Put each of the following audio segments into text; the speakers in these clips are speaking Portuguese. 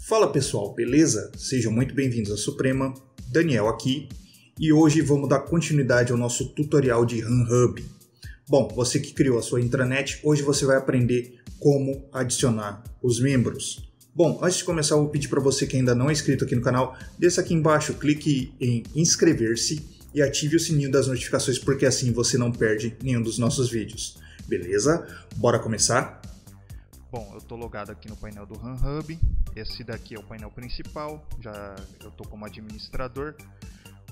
Fala pessoal, beleza? Sejam muito bem-vindos à Suprema, Daniel aqui, e hoje vamos dar continuidade ao nosso tutorial de RunHub. Bom, você que criou a sua intranet, hoje você vai aprender como adicionar os membros. Bom, antes de começar eu vou pedir para você que ainda não é inscrito aqui no canal, desça aqui embaixo, clique em inscrever-se e ative o sininho das notificações, porque assim você não perde nenhum dos nossos vídeos. Beleza? Bora começar? Bom, eu estou logado aqui no painel do RunHub, esse daqui é o painel principal, eu estou como administrador.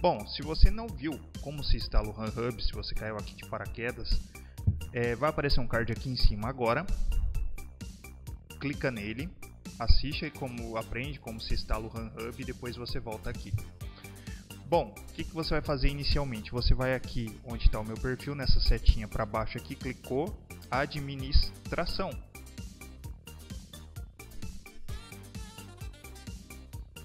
Bom, se você não viu como se instala o RunHub, se você caiu aqui de paraquedas, vai aparecer um card aqui em cima agora, clica nele, assiste aprende como se instala o RunHub e depois você volta aqui. Bom, o que você vai fazer inicialmente? Você vai aqui onde está o meu perfil, nessa setinha para baixo aqui, clicou, administração.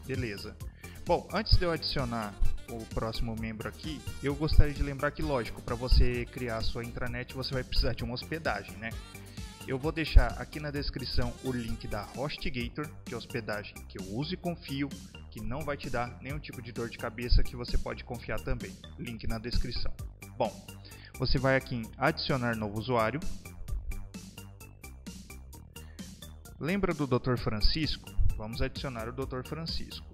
Beleza. Bom, antes de eu adicionar o próximo membro aqui, eu gostaria de lembrar que, lógico, para você criar a sua intranet você vai precisar de uma hospedagem, né? Eu vou deixar aqui na descrição o link da HostGator, que é a hospedagem que eu uso e confio, que não vai te dar nenhum tipo de dor de cabeça, que você pode confiar também. Link na descrição. Bom, você vai aqui em adicionar novo usuário. Lembra do Dr. Francisco? Vamos adicionar o Dr. Francisco.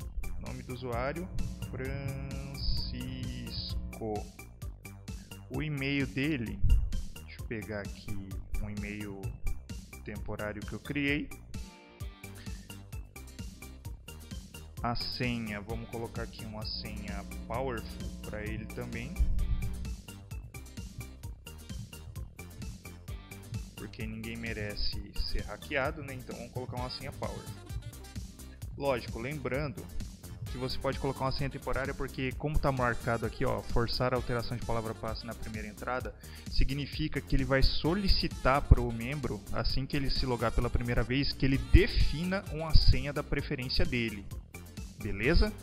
Nome do usuário, Francisco. O e-mail dele, deixa eu pegar aqui um e-mail temporário que eu criei. A senha, vamos colocar aqui uma senha powerful para ele também, porque ninguém merece ser hackeado, né? Então vamos colocar uma senha powerful. Lógico, lembrando que você pode colocar uma senha temporária, porque como está marcado aqui, ó, forçar a alteração de palavra-passe na primeira entrada, significa que ele vai solicitar para o membro, assim que ele se logar pela primeira vez, que ele defina uma senha da preferência dele. Beleza?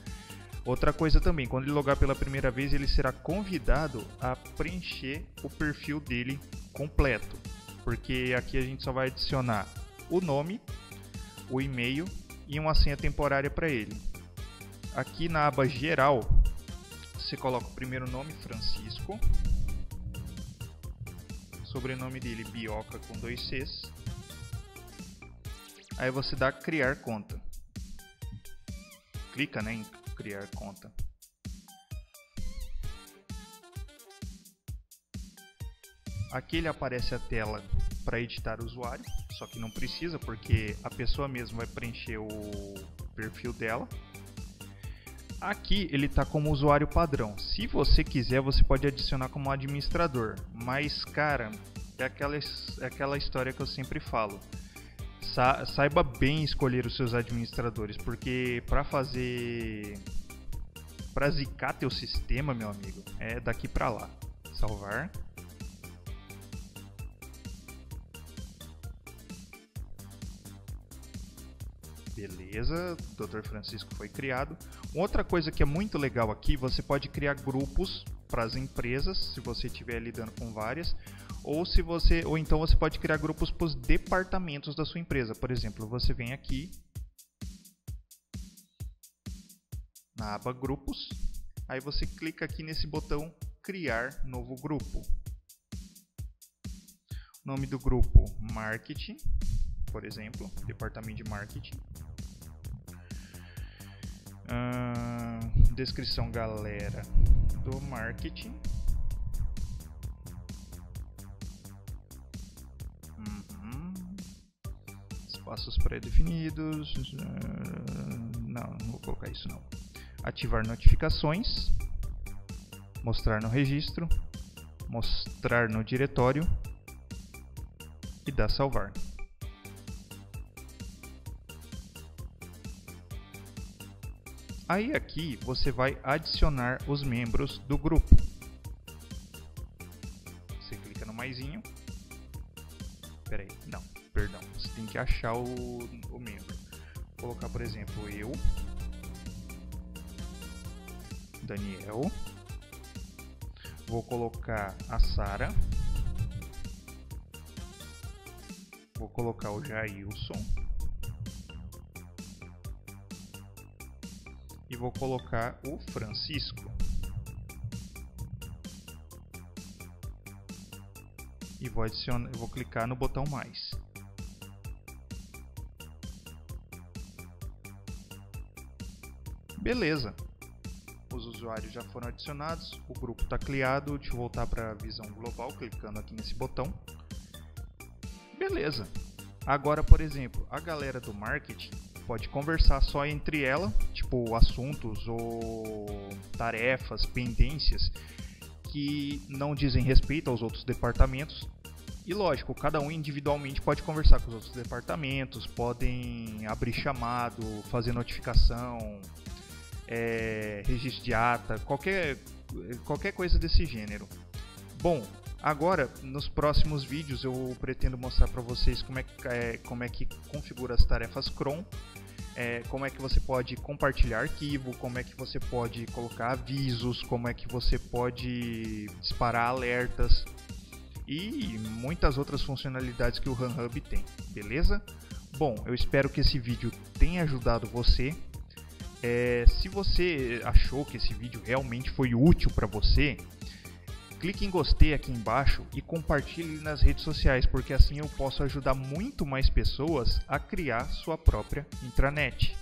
Outra coisa também, quando ele logar pela primeira vez, ele será convidado a preencher o perfil dele completo, porque aqui a gente só vai adicionar o nome, o e-mail e uma senha temporária para ele. Aqui na aba geral, você coloca o primeiro nome, Francisco, sobrenome dele, Bioca, com 2 Cs. Aí você dá criar conta. Clica, né, em criar conta. Aqui ele aparece a tela para editar o usuário, só que não precisa, porque a pessoa mesmo vai preencher o perfil dela. Aqui ele está como usuário padrão. Se você quiser, você pode adicionar como administrador. Mas, cara, é aquela história que eu sempre falo. Saiba bem escolher os seus administradores, porque para zicar teu sistema, meu amigo, é daqui para lá. Salvar. Beleza, Dr. Francisco foi criado. Outra coisa que é muito legal aqui, você pode criar grupos para as empresas, se você estiver lidando com várias, ou então você pode criar grupos para os departamentos da sua empresa. Por exemplo, você vem aqui na aba grupos, aí você clica aqui nesse botão criar novo grupo. Nome do grupo, marketing, por exemplo, departamento de marketing. Descrição, galera do marketing. Espaços pré-definidos. Não vou colocar isso não. Ativar notificações. Mostrar no registro. Mostrar no diretório. E dar salvar. Aí aqui você vai adicionar os membros do grupo. Você clica no maisinho. Peraí, não, perdão. Você tem que achar o membro. Vou colocar, por exemplo, eu, Daniel. Vou colocar a Sara. Vou colocar o Jailson. e vou colocar o Francisco. E vou adicionar, eu vou clicar no botão mais. Beleza. Os usuários já foram adicionados, o grupo está criado. Deixa eu voltar para a visão global, clicando aqui nesse botão. Beleza. Agora, por exemplo, a galera do marketing pode conversar só entre ela, tipo assuntos ou tarefas, pendências que não dizem respeito aos outros departamentos. E lógico, cada um individualmente pode conversar com os outros departamentos, podem abrir chamado, fazer notificação, registro de ata, qualquer coisa desse gênero. Bom, agora nos próximos vídeos eu pretendo mostrar para vocês como é que configura as tarefas cron, como é que você pode compartilhar arquivo, como é que você pode colocar avisos, como é que você pode disparar alertas e muitas outras funcionalidades que o RunHub tem, beleza? Bom, eu espero que esse vídeo tenha ajudado você. Se você achou que esse vídeo realmente foi útil para você, clique em gostei aqui embaixo e compartilhe nas redes sociais, porque assim eu posso ajudar muito mais pessoas a criar sua própria intranet.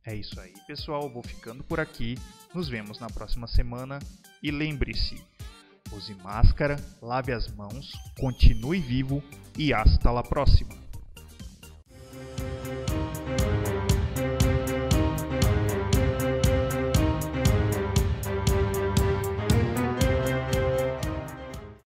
É isso aí, pessoal, vou ficando por aqui, nos vemos na próxima semana e lembre-se, use máscara, lave as mãos, continue vivo e hasta la próxima!